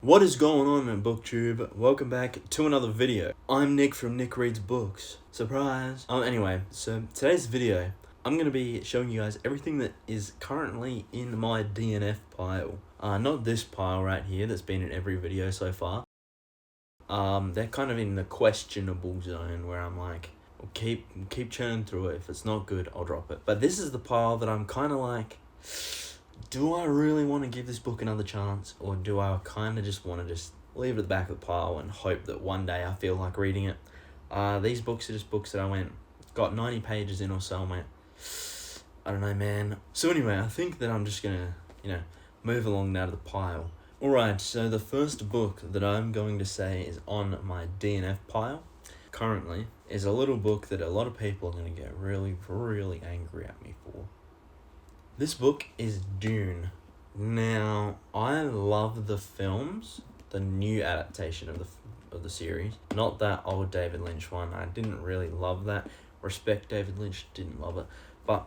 What is going on, booktube? Welcome back to another video. I'm Nick from Nick Reads Books. Surprise! Anyway, so today's video, I'm going to be showing you guys everything that is currently in my DNF pile. Not this pile right here that's been in every video so far. They're kind of in the questionable zone where I'm like, well, keep churning through it. If it's not good, I'll drop it. But this is the pile that I'm kind of like, do I really want to give this book another chance, or do I kind of just want to just leave it at the back of the pile and hope that one day I feel like reading it? These books are just books that got 90 pages in or so, and went, I don't know, man. So anyway, I think that I'm just gonna, move along now to the pile. Alright, so the first book that I'm going to say is on my DNF pile currently is a little book that a lot of people are going to get really, really angry at me for. This book is Dune. Now, I love the films, the new adaptation of the series. Not that old David Lynch one. I didn't really love that. Respect David Lynch, didn't love it. But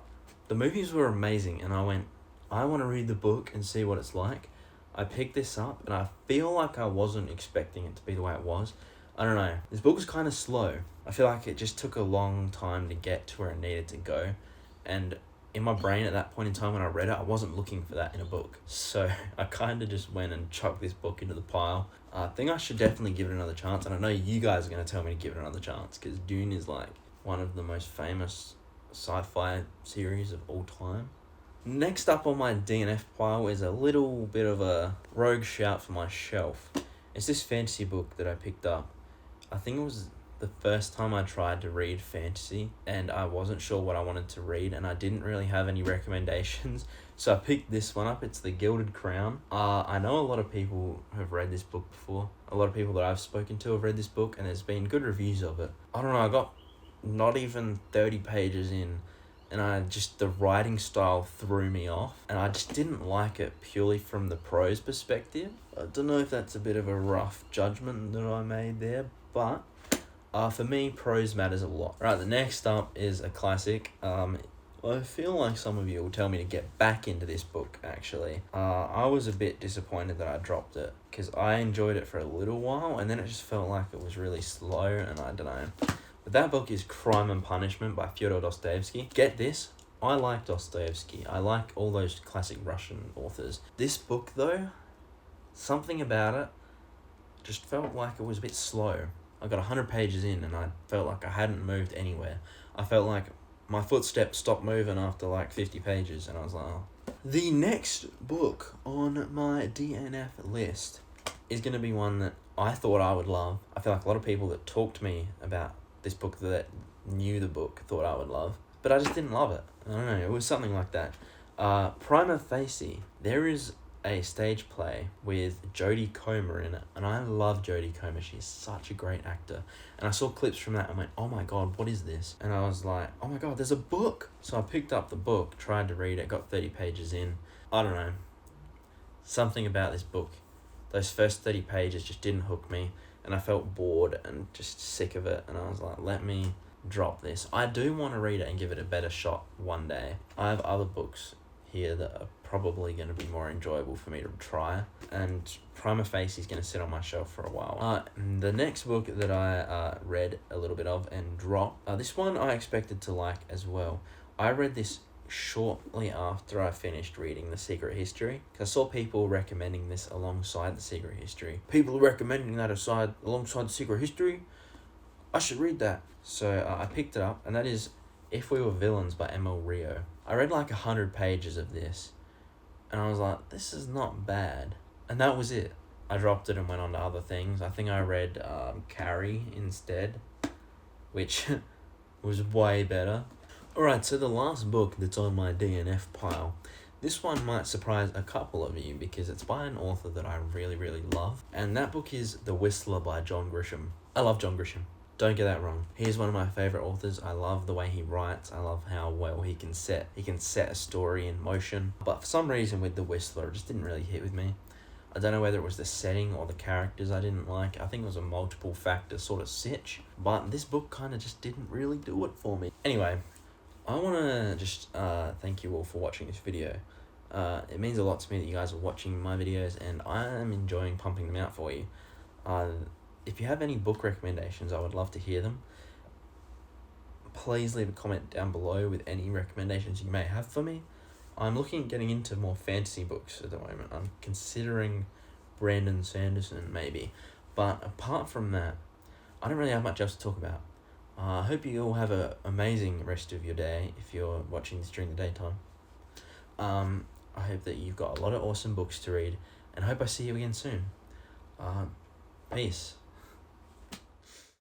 the movies were amazing, and I went, I want to read the book and see what it's like. I picked this up, and I feel like I wasn't expecting it to be the way it was. I don't know. This book was kind of slow. I feel like it just took a long time to get to where it needed to go. And in my brain at that point in time when I read it, I wasn't looking for that in a book. So I kind of just went and chucked this book into the pile. I think I should definitely give it another chance. And I know you guys are going to tell me to give it another chance, because Dune is like one of the most famous sci-fi series of all time. Next up on my DNF pile is a little bit of a rogue shout for my shelf. It's this fantasy book that I picked up. I think it was the first time I tried to read fantasy, and I wasn't sure what I wanted to read, and I didn't really have any recommendations, so I picked this one up. It's The Gilded Crown. I know a lot of people have read this book before. A lot of people that I've spoken to have read this book, and there's been good reviews of it. I don't know, I got not even 30 pages in, and the writing style threw me off, and I just didn't like it purely from the prose perspective. I don't know if that's a bit of a rough judgment that I made there, but for me, prose matters a lot. Right, the next up is a classic. I feel like some of you will tell me to get back into this book, actually. I was a bit disappointed that I dropped it, because I enjoyed it for a little while, and then it just felt like it was really slow, and I don't know. But that book is Crime and Punishment by Fyodor Dostoevsky. Get this, I like Dostoevsky. I like all those classic Russian authors. This book, though, something about it just felt like it was a bit slow. I got 100 pages in, and I felt like I hadn't moved anywhere. I felt like my footsteps stopped moving after like 50 pages, and I was like, oh. The next book on my DNF list is going to be one that I thought I would love. I feel like a lot of people that talked to me about this book, that knew the book, thought I would love, but I just didn't love it. I don't know, it was something like that. Prima facie, there is a stage play with Jodie Comer in it, and I love Jodie Comer. She's such a great actor, and I saw clips from that and went, oh my god, what is this? And I was like, oh my god, there's a book. So I picked up the book, tried to read it, got 30 pages in. I don't know, something about this book, those first 30 pages just didn't hook me, and I felt bored and just sick of it, and I was like, let me drop this. I do want to read it and give it a better shot one day. I have other books here that are probably going to be more enjoyable for me to try, and Prima facie is going to sit on my shelf for a while. The next book that I read a little bit of and dropped, this one I expected to like as well. I read this shortly after I finished reading The Secret History, because I saw people recommending this alongside The Secret History. People are recommending that alongside The Secret History. I should read that. So I picked it up, and that is If We Were Villains by Emil Rio. I read like 100 pages of this, and I was like, this is not bad. And that was it. I dropped it and went on to other things. I think I read Carrie instead, which was way better. Alright, so the last book that's on my DNF pile, this one might surprise a couple of you, because it's by an author that I really, really love, and that book is The Whistler by John Grisham. I love John Grisham. Don't get that wrong. He's one of my favourite authors. I love the way he writes. I love how well he can set a story in motion. But for some reason with The Whistler, it just didn't really hit with me. I don't know whether it was the setting or the characters I didn't like. I think it was a multiple factor sort of sitch. But this book kind of just didn't really do it for me. Anyway, I want to just thank you all for watching this video. It means a lot to me that you guys are watching my videos, and I am enjoying pumping them out for you. If you have any book recommendations, I would love to hear them. Please leave a comment down below with any recommendations you may have for me. I'm looking at getting into more fantasy books at the moment. I'm considering Brandon Sanderson, maybe. But apart from that, I don't really have much else to talk about. I hope you all have an amazing rest of your day if you're watching this during the daytime. I hope that you've got a lot of awesome books to read, and I hope I see you again soon. Peace.